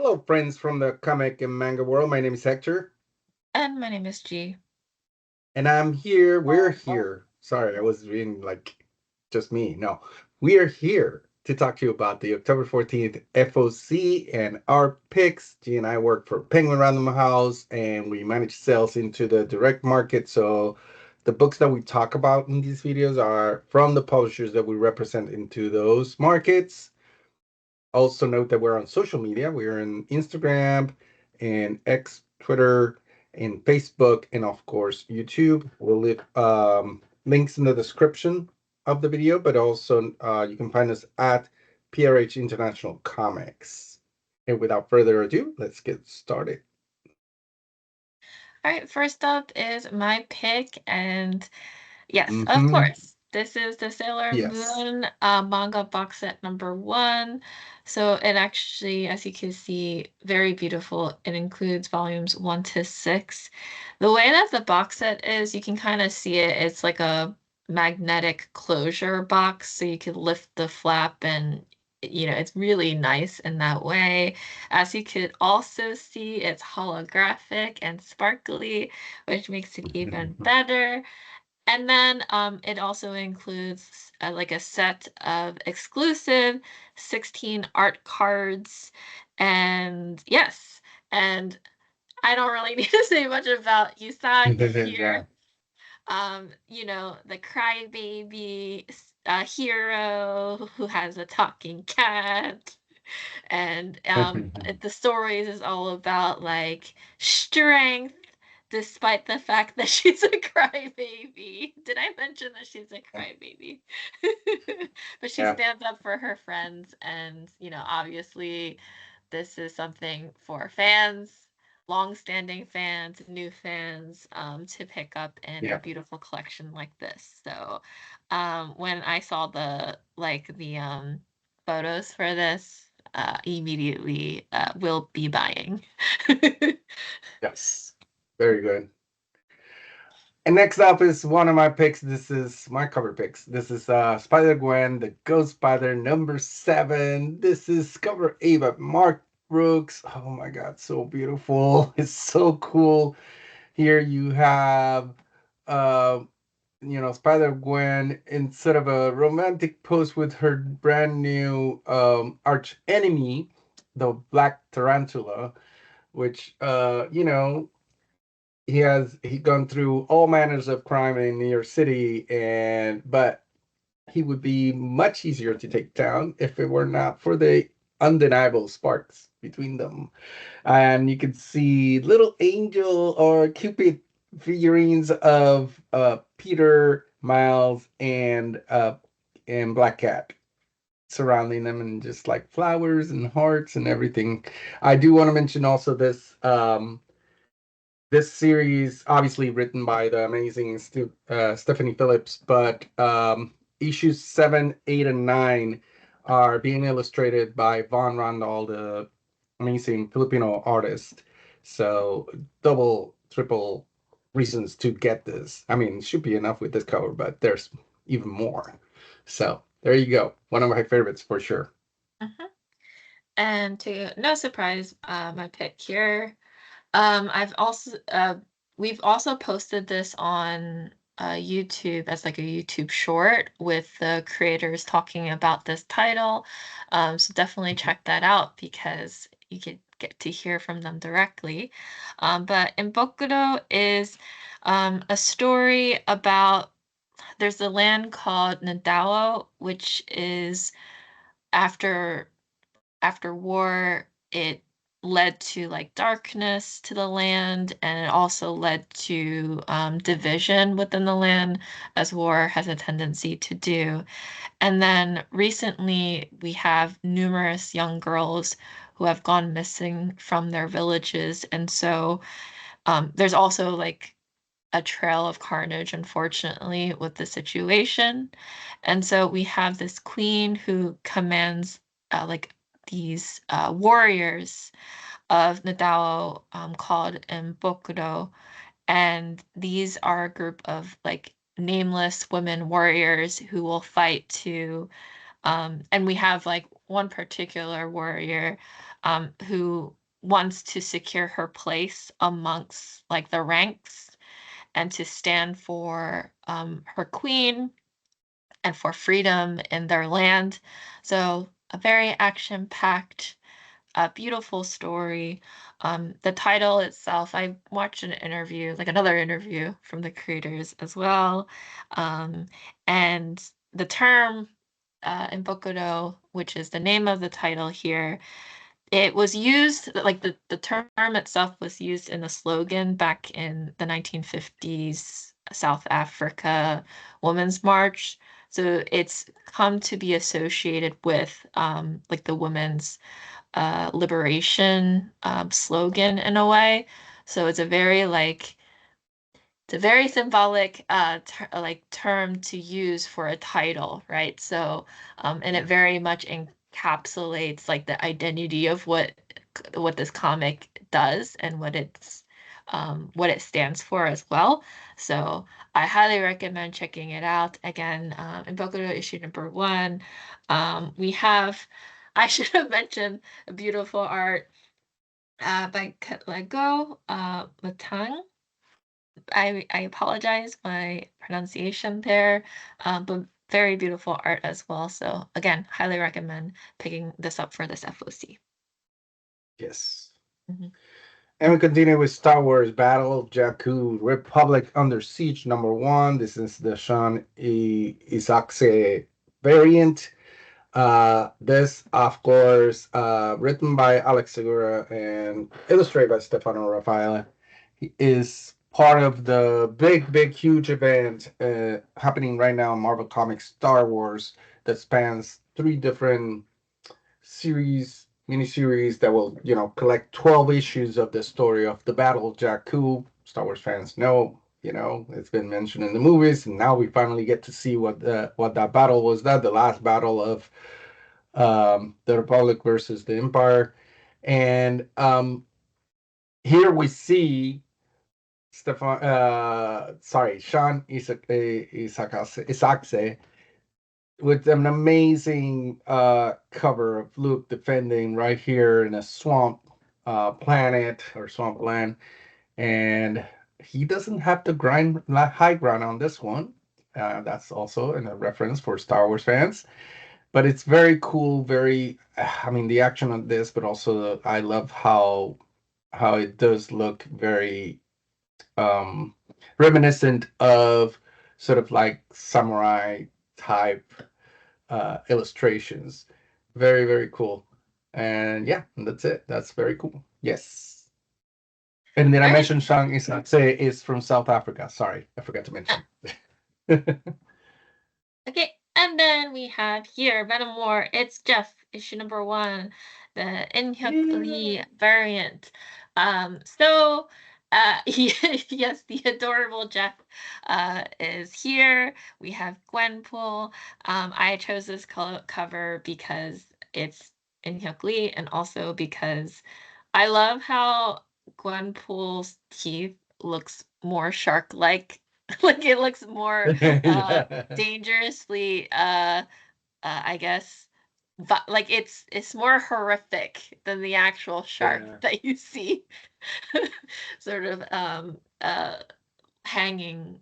Hello, friends from the comic and manga world. My name is Hector, And my name is G. and I'm here. We're here. Sorry, I was being like just me. No, we are here to talk to you about the October 14th FOC and our picks. G and I work for Penguin Random House, and we manage sales into the direct market. So the books that we talk about in these videos are from the publishers that we represent into those markets. Also note that we're on social media. We're in Instagram and X, Twitter, and Facebook, and of course YouTube. We'll leave links in the description of the video, but also you can find us at PRH International Comics. And without further ado, let's get started. All right, first up is my pick, and yes, of Mm-hmm. course, this is the Sailor Yes. Moon manga box set number one. So it actually, as you can see, very beautiful. It includes volumes 1 to 6. The way that the box set is, you can kind of see it. It's like a magnetic closure box, so you could lift the flap and it's really nice in that way. As you could also see, it's holographic and sparkly, which makes it even better. And then it also includes like a set of exclusive 16 art cards. And yes, and I don't really need to say much about Usagi Yeah. here. The crybaby hero who has a talking cat. And the stories is all about like strength despite the fact that she's a crybaby. Did I mention that she's a crybaby? But she Yeah. stands up for her friends, and obviously this is something for fans, long-standing fans, new fans, to pick up in a Yeah. beautiful collection like this. So, when I saw the photos for this, immediately will be buying. Yes. Very good. And next up is one of my picks. This is my cover picks. This is Spider-Gwen, the Ghost Spider number 7. This is cover 8 by Mark Brooks. Oh my god, so beautiful. It's so cool. Here you have uh Spider-Gwen instead of a romantic pose with her brand new arch enemy, the Black Tarantula, which he gone through all manners of crime in New York City, and but he would be much easier to take down if it were not for the undeniable sparks between them. And you could see little angel or Cupid figurines of Peter, Miles, and Black Cat surrounding them, and just like flowers and hearts and everything. I do want to mention also this series, obviously written by the amazing Stephanie Phillips, but issues 7, 8, and 9 are being illustrated by Von Randall, the amazing Filipino artist. So double, triple reasons to get this. I mean, it should be enough with this cover, but there's even more. So there you go. One of my favorites for sure. Mhm. And to no surprise, my pick here. I've also we've also posted this on YouTube as like a YouTube short with the creators talking about this title. So definitely check that out because you could get to hear from them directly. But Inbokudo is a story about there's a land called Nadao, which is after after war, it led to like darkness to the land, and it also led to division within the land, as war has a tendency to do. And then recently, we have numerous young girls who have gone missing from their villages. And so there's also like a trail of carnage, unfortunately, with the situation. And so we have this queen who commands like these warriors of Nadao called Mbokuro. And these are a group of like nameless women warriors who will fight to And we have like one particular warrior who wants to secure her place amongst like the ranks and to stand for her queen and for freedom in their land. So a very action-packed, beautiful story. The title itself, I watched an interview, like another interview from the creators as well. Um, and the term in Bokudo, which is the name of the title here, it was used, like the term itself was used in a slogan back in the 1950s South Africa Women's March. So it's come to be associated with like the women's liberation slogan in a way. So it's a very symbolic like term to use for a title, right? So and it very much encapsulates like the identity of what this comic does and what it stands for as well. So I highly recommend checking it out. Again, in Bokuto issue number 1, we have I should have mentioned a beautiful art by Lego Matang. I apologize my pronunciation there, but very beautiful art as well. So again, highly recommend picking this up for this FOC. Yes. Mhm. And we continue with Star Wars Battle of Jakku, Republic Under Siege #1. This is the Sean Isakse variant. This, of course, written by Alex Segura and illustrated by Stefano Raffaele, is part of the big, huge event happening right now in Marvel Comics Star Wars that spans 3 different miniseries that will, collect 12 issues of the story of the Battle of Jakku. Star Wars fans know, it's been mentioned in the movies, and now we finally get to see what that battle was. That the last battle of the Republic versus the Empire, and here we see Sean Isakse with an amazing cover of Luke defending right here in a swamp planet or swamp land, and he doesn't have to grind high ground on this one. That's also a reference for Star Wars fans, but it's very cool. I mean, the action on this, but also I love how it does look very um, reminiscent of sort of like samurai type illustrations. Very, very cool. And yeah, that's it. That's very cool. Yes. And then I All right. mentioned Shang Isatse is from South Africa. Sorry, I forgot to mention. Okay, and then we have here Venom War. It's Jeff, issue number 1, the Inhyuk Lee Yeah. variant. So yes, the adorable Jeff is here. We have Gwenpool. I chose this cover because it's Inhyuk Lee, and also because I love how Gwenpool's teeth looks more shark-like. Like it looks more Yeah. dangerously I guess like it's more horrific than the actual shark Yeah. that you see sort of hanging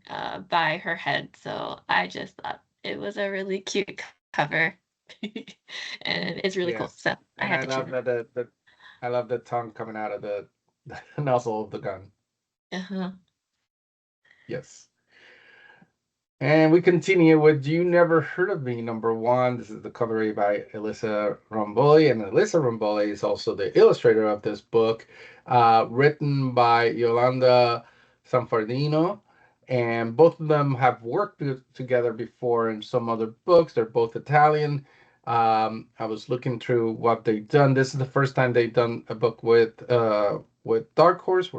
by her head. So I just thought it was a really cute cover. And it's really cool. Yes. So I And had I to choose love it. that I love the tongue coming out of the nozzle of the gun. Uh-huh. Yes. And we continue with You Never Heard of Me, #1. This is the cover by Elisa Romboli. And Elisa Romboli is also the illustrator of this book, written by Yolanda Sanfardino. And both of them have worked together before in some other books. They're both Italian. I was looking through what they've done. This is the first time they've done a book with Dark Horse,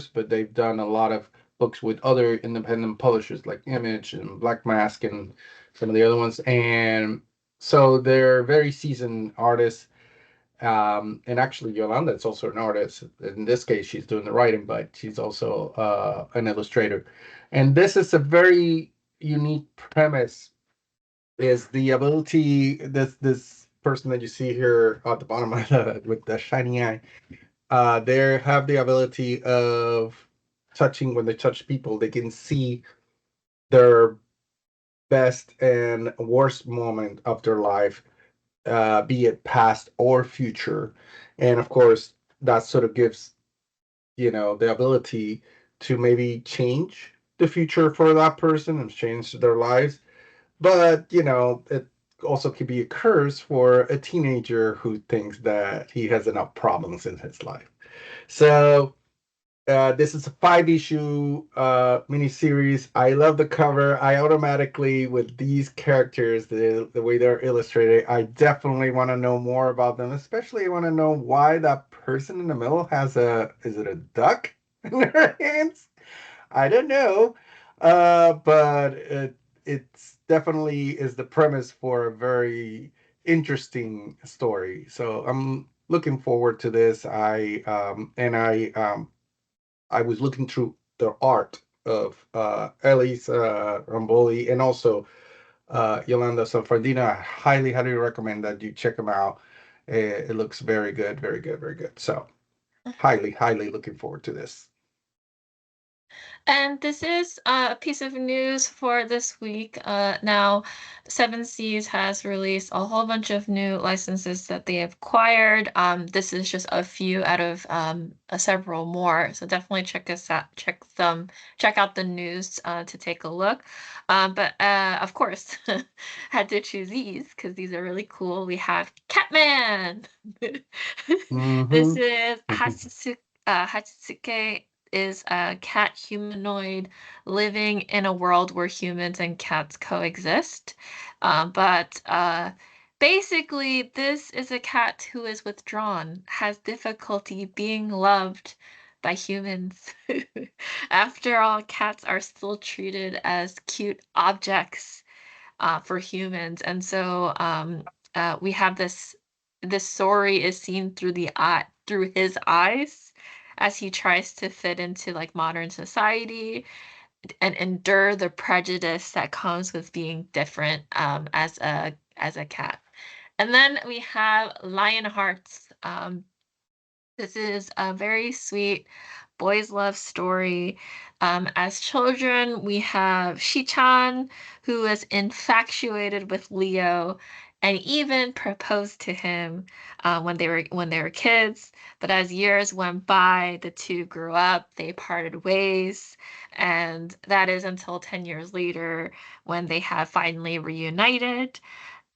but they've done a lot of books with other independent publishers like Image and Black Mask and some of the other ones. And so they're very seasoned artists. And actually, Yolanda is also an artist. In this case, she's doing the writing, but she's also an illustrator. And this is a very unique premise is the ability, this person that you see here at the bottom of with the shiny eye. They have the ability of touching. When they touch people, they can see their best and worst moment of their life, be it past or future. And of course, that sort of gives, the ability to maybe change the future for that person and change their lives. But, it also could be a curse for a teenager who thinks that he has enough problems in his life. So this is a 5 issue miniseries. I love the cover. I automatically, with these characters, the way they're illustrated, I definitely want to know more about them. Especially, I want to know why that person in the middle has is it a duck in their hands? I don't know. But it's definitely is the premise for a very interesting story. So I'm looking forward to this. I was looking through the art of Elise Ramboli and also Yolanda Sanfardina. I highly, highly recommend that you check them out. It looks very good, very good, very good. So highly, highly looking forward to this. And this is a piece of news for this week. Now, Seven Seas has released a whole bunch of new licenses that they have acquired. This is just a few out of several more. So definitely check us out, check out the news to take a look. But of course, had to choose these because these are really cool. We have Catman. This Mm-hmm. is Hatsutsuke is a cat humanoid living in a world where humans and cats coexist. But basically, this is a cat who is withdrawn, has difficulty being loved by humans. After all, cats are still treated as cute objects for humans, and so we have this. This story is seen through his eyes as he tries to fit into like modern society and endure the prejudice that comes with being different as a cat. And then we have Lionhearts. This is a very sweet boys' love story. As children, we have Shichan, who is infatuated with Leo and even proposed to him when they were kids. But as years went by, the two grew up, they parted ways, and that is until 10 years later when they have finally reunited.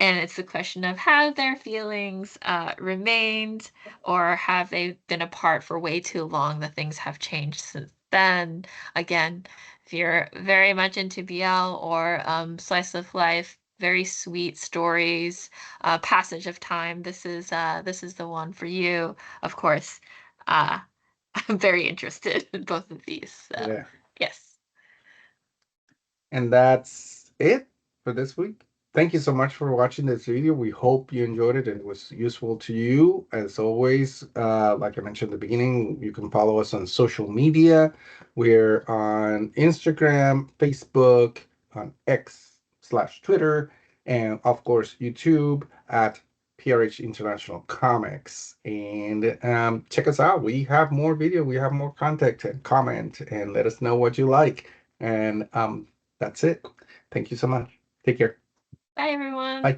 And it's a question of have their feelings remained, or have they been apart for way too long that things have changed since then? Again, if you're very much into BL or slice of life, very sweet stories, passage of time, this is the one for you. Of course, uh, I'm very interested in both of these. So Yeah. yes. And that's it for this week. Thank you so much for watching this video. We hope you enjoyed it and it was useful to you. As always, like I mentioned at the beginning, you can follow us on social media. We're on Instagram, Facebook, on X/Twitter, and of course, YouTube at PRH International Comics. And check us out. We have more video, we have more content, and comment and let us know what you like. And that's it. Thank you so much. Take care. Bye, everyone. Bye.